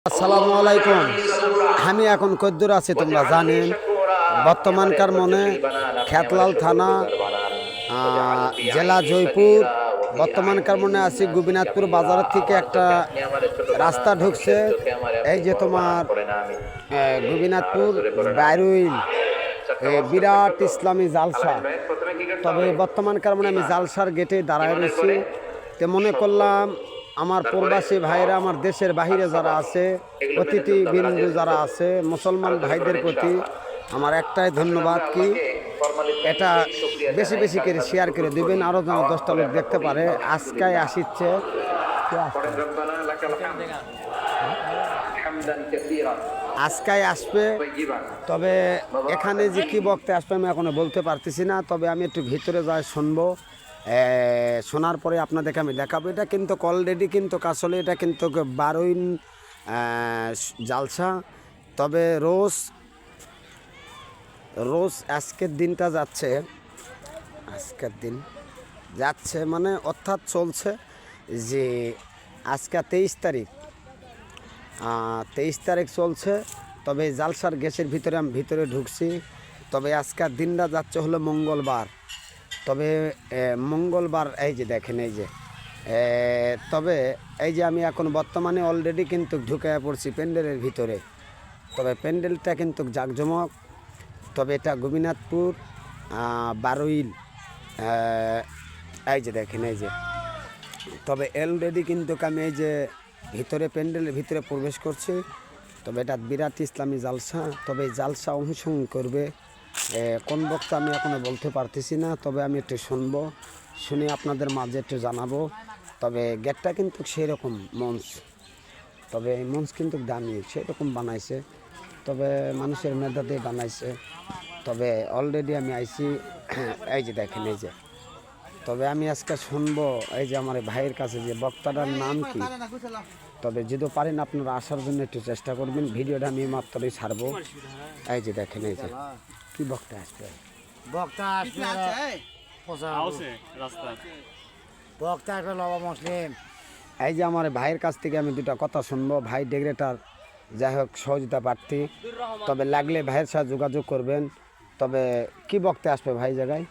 আসসালামু আলাইকুম। আমি এখন কদ্দুর আছি তোমরা জানেন। বর্তমানকার মনে খেতলাল থানা, জেলা জয়পুর। বর্তমানকার মনে আছি গোপীনাথপুর বাজার থেকে একটা রাস্তা ঢুকছে। এই যে তোমার গোপীনাথপুর বাইরুইল বিরাট ইসলামী জালসা। তবে বর্তমানকার মনে আমি জালসার গেটে দাঁড়ায় রয়েছি। তো মনে করলাম আমার প্রবাসী ভাইরা, আমার দেশের বাহিরে যারা আছে, অতিথি বিন্দু যারা আছে, মুসলমান ভাইদের প্রতি আমার একটাই ধন্যবাদ, কি এটা বেশি বেশি করে শেয়ার করে দিবেন, আরও যেন 10টা লোক দেখতে পারে। আজকাই আসিচ্ছে আজকাই আসবে। তবে এখানে যে কি বক্তে আসবে আমি এখনো বলতে পারতেছি না। তবে আমি একটু ভিতরে যাই, শুনবো। শোনার পরে আপনাদেরকে আমি দেখাবো। এটা কিন্তু অলরেডি কিন্তু আসলে এটা কিন্তু বারুইন জালসা। তবে রোজ আজকের দিনটা যাচ্ছে, আজকের দিন যাচ্ছে মানে অর্থাৎ চলছে যে আজকে 23 তারিখ, 23 তারিখ চলছে। তবে জালসার গ্যাসের ভিতরে আমি ভিতরে ঢুকছি। তবে আজকের দিনটা যাচ্ছে হলো মঙ্গলবার। তবে মঙ্গলবার এই যে দেখেন, এই যে তবে এই যে আমি এখন বর্তমানে অলরেডি কিন্তু ঢুকে পড়ছি প্যান্ডেলের ভিতরে। তবে প্যান্ডেলটা কিন্তু জাঁকজমক। তবে এটা গোপীনাথপুর বারুইল, এই যে দেখেন, এই যে তবে অলরেডি কিন্তু আমি এই যে ভিতরে প্যান্ডেলের ভিতরে প্রবেশ করছি। তবে এটা বিরাট ইসলামী জালসা। তবে এই জালসা অনুসরণ করবে কোন বক্তা আমি এখনও বলতে পারতেছি না। তবে আমি একটু শুনবো, শুনে আপনাদের মাঝে একটু জানাবো। তবে গেটটা কিন্তু সেই রকম মঞ্চ, তবে এই মঞ্চ কিন্তু দামি সেরকম বানাইছে। তবে মানুষের মেধা দিয়ে বানাইছে। তবে অলরেডি আমি আইছি, এই যে দেখেন, এই যে তবে আমি আজকে শুনবো এই যে আমার ভাইয়ের কাছে যে বক্তাটার নাম কি। তবে যদি পারেন আপনারা আসার জন্য একটু চেষ্টা করবেন। ভিডিওটা আমি মাত্রই ছাড়বো। এই যে দেখেন, এই যে কি বক্তা আসবে, বক্তা আসবে লবা মুসলিম। এই যে আমার ভাইয়ের কাছ থেকে আমি দুটা কথা শুনবো। ভাই ডেগ্রেটার, যাই হোক সহযোগিতা প্রার্থী। তবে লাগলে ভাইয়ের সাথে যোগাযোগ করবেন। তবে কি বক্তা আসবে ভাই জায়গায়?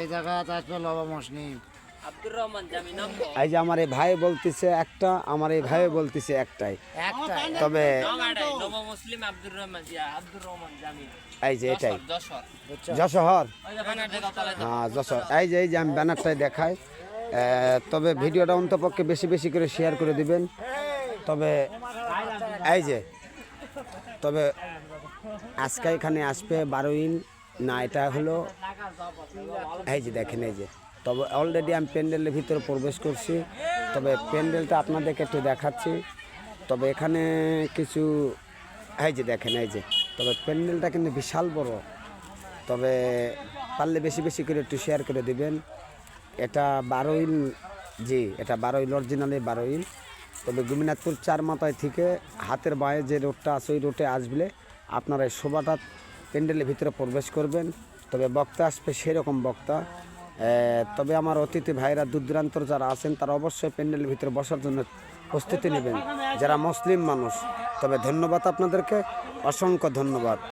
এই জায়গায় আসবে লবা মুসলিম। এই যে আমার এই ভাই বলতেছে একটা, আমার এই ভাই বলতেছে একটাই। তবে এই যে এটাই যশোহর, হ্যাঁ যশোর। এই যে আমি ব্যানারটাই দেখাই। তবে ভিডিওটা অন্তপক্ষে বেশি বেশি করে শেয়ার করে দিবেন। তবে এই যে তবে আজকে এখানে আসবে বারুইন না, এটা হলো এই যে দেখেন, এই যে তবে অলরেডি আমি প্যান্ডেলের ভিতরে প্রবেশ করছি। তবে প্যান্ডেলটা আপনাদেরকে একটু দেখাচ্ছি। তবে এখানে কিছু এই যে দেখেন, এই যে তবে প্যান্ডেলটা কিন্তু বিশাল বড়। তবে পারলে বেশি বেশি করে একটু শেয়ার করে দিবেন। এটা বারুইল, জি এটা বারুইল, অরিজিনালি বারুইল। তবে গোপীনাথপুর 4 মাথায় থেকে হাতের বাঁয়ে যে রোডটা আছে ওই রোডে আসলে আপনারা এই শোভাটা প্যান্ডেলের ভিতরে প্রবেশ করবেন। তবে বক্তা আসবে সেরকম বক্তা। তবে আমার অতিথি ভাইরা দূর দূরান্তর যারা আছেন তারা অবশ্যই প্যান্ডেলের ভিতরে বসার জন্য প্রস্তুতি নেবেন, যারা মুসলিম মানুষ। তবে ধন্যবাদ আপনাদেরকে, অসংখ্য ধন্যবাদ।